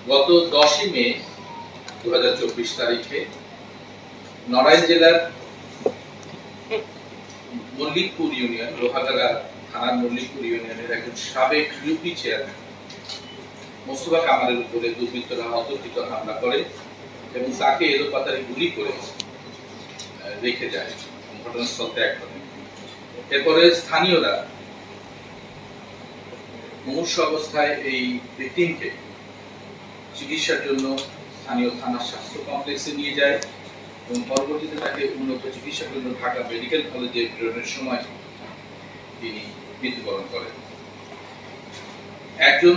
গত 10 মে 2024 তারিখে নড়াইল জেলার মল্লিকপুর ইউনিয়ন লোহাগাড়া থানার মল্লিকপুর ইউনিয়নের একজন সাবেক ইউপি চেয়ারম্যান মোস্তফা কামালের উপরে দুর্বৃত্তরা অতর্কিত হামলা করে এবং তাকে এলোপাতাড়ি গুলি করে রেখে যায়, ঘটনাস্থল ত্যাগ করে। এরপরে স্থানীয়রা মুমূর্ষু অবস্থায় এই ভিকটিমকে চিকিৎসার জন্য স্থানীয় থানার স্বাস্থ্য কমপ্লেক্সে নিয়ে যায় এবং পরবর্তীতে তাকে উন্নত চিকিৎসার জন্য ঢাকা মেডিকেল কলেজে প্রেরণের সময় তিনি মৃত্যুবরণ করেন। একজন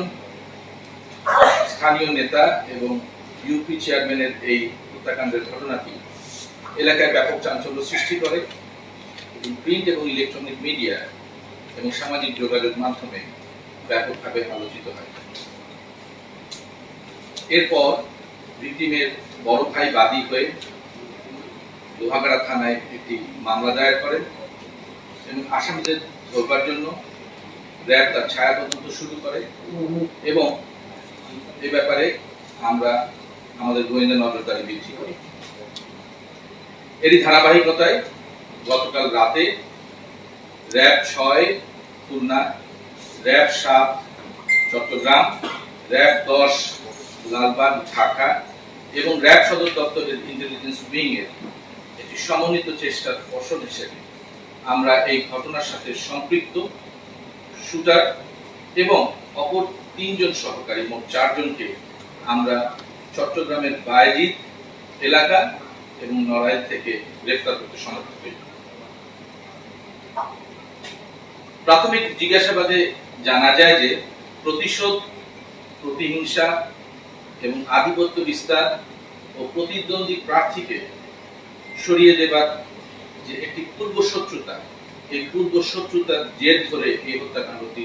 স্থানীয় নেতা এবং ইউপি চেয়ারম্যানের এই হত্যাকাণ্ডের ঘটনাটি এলাকায় ব্যাপক চাঞ্চল্য সৃষ্টি করে এবং প্রিন্ট এবং ইলেকট্রনিক মিডিয়া এবং সামাজিক যোগাযোগ মাধ্যমে ব্যাপকভাবে আলোচিত হয়। এরপর ভিকটিমের বড় ভাই বাদী হয়ে লোহাগাড়া থানায় একটি মামলা দায়ের করেন এবং আসামিদের ধরবার জন্য র্যাব তার ছায়া তদন্ত শুরু করে এবং এ ব্যাপারে আমরা আমাদের গোয়েন্দা নজরদারি বৃদ্ধি করি। এরই ধারাবাহিকতায় গতকাল রাতে RAB 6 Khulna, RAB 7 Chittagong, RAB 10 Lalbagh Dhaka এবং র্যাব সদর দপ্তরের ইন্টেলিজেন্স উইং এর একটি সমন্বিত চেষ্টার ফসল হিসেবে আমরা এই ঘটনার সাথে সম্পৃক্ত শুটার এবং অপর 3 জন সহকারী মোট 4 জনকে আমরা চট্টগ্রামের বায়েজিদ এলাকা এবং নড়াইল থেকে গ্রেফতার করতে সমর্থ হই। প্রাথমিক জিজ্ঞাসাবাদে জানা যায় যে প্রতিশোধ, প্রতিহিংসা এবং আধিপত্য বিস্তার ও প্রতিদ্বন্দ্বী প্রার্থীকে সরিয়ে দেবার যে একটি পূর্ব শত্রুতা, এই পূর্ব শত্রুতার জের ধরে এই হত্যাকাণ্ডটি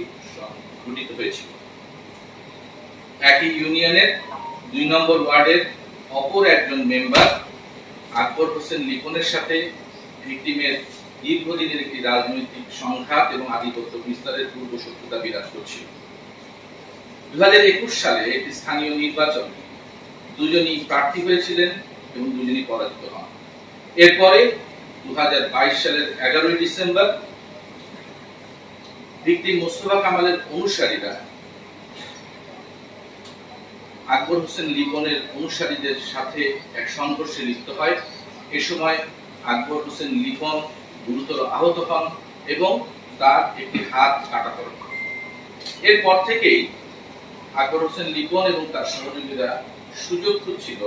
ঘটিত হয়েছিল। একই ইউনিয়নের 2 নম্বর ওয়ার্ডের অপর একজন মেম্বার আকবর হোসেন লিপনের সাথে ভিকটিমের দীর্ঘদিনের একটি রাজনৈতিক সংঘাত এবং আধিপত্য বিস্তারের পূর্ব শত্রুতা বিরাজ করছিল। 2021 সালে একটি স্থানীয় নির্বাচন দুজনই প্রার্থী হয়েছিলেন এবং দুজনই পরাজিত হন। এরপরে 2022 সালের 11 ডিসেম্বর ভিকটিম মোস্তফা কামালের অনুসারীরা আকবর হোসেন লিপনের অনুসারীদের সাথে এক সংঘর্ষে লিপ্ত হয়। এ সময় আকবর হোসেন লিপন গুরুতর আহত হন এবং তার একটি হাত কাটা পড়ে। এরপর থেকেই আকবর হোসেন লিপন এবং তার সহযোগীরা সুযোগ খুঁজছিল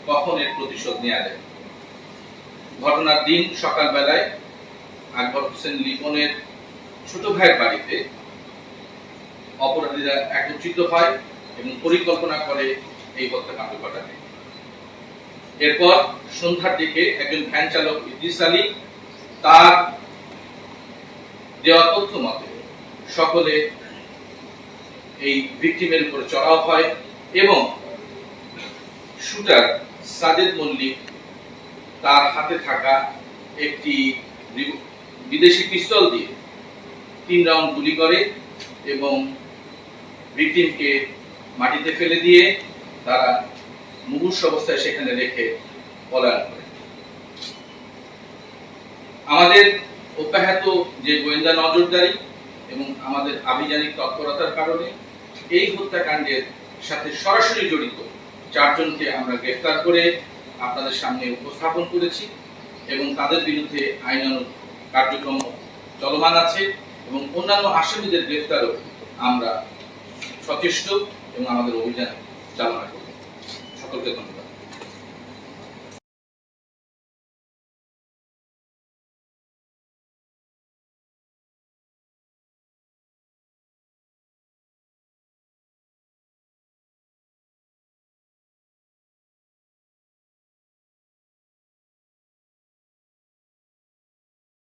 কখন এর প্রতিশোধ নেওয়া যায়। ঘটনার দিন সকালবেলায় আকবর হোসেন লিপনের ছোট ভাইয়ের বাড়িতে অপরাধীরা একত্রিত হয় এবং পরিকল্পনা করে এই হত্যাকাণ্ড ঘটাতে। এরপর সন্ধ্যার দিকে একজন ভ্যান চালক ইদ্রিস আলী তার দেওয়া তথ্য মতে সকলে এই ভিকটিমের উপরে চড়াও হয় এবং শুটার সাজেদ মল্লিক তার হাতে থাকা একটি বিদেশি পিস্তল দিয়ে 3 রাউন্ড গুলি করে এবং ভিকটিমকে মাটিতে ফেলে দিয়ে তারা মুমূর্ষু অবস্থায় সেখানে রেখে পলায়ন করে। আমাদের অব্যাহত যে গোয়েন্দা নজরদারি এবং আমাদের আভিযানিক তৎপরতার কারণে এই হত্যাকাণ্ডের সাথে সরাসরি জড়িত 4 জনকে আমরা গ্রেফতার করে আপনাদের সামনে উপস্থাপন করেছি এবং তাদের বিরুদ্ধে আইনানুগ কার্যক্রম চলমান আছে এবং অন্যান্য আসামিদের গ্রেফতারও আমরা সচেষ্ট এবং আমাদের অভিযান চালনা করব। সকলকে ধন্যবাদ।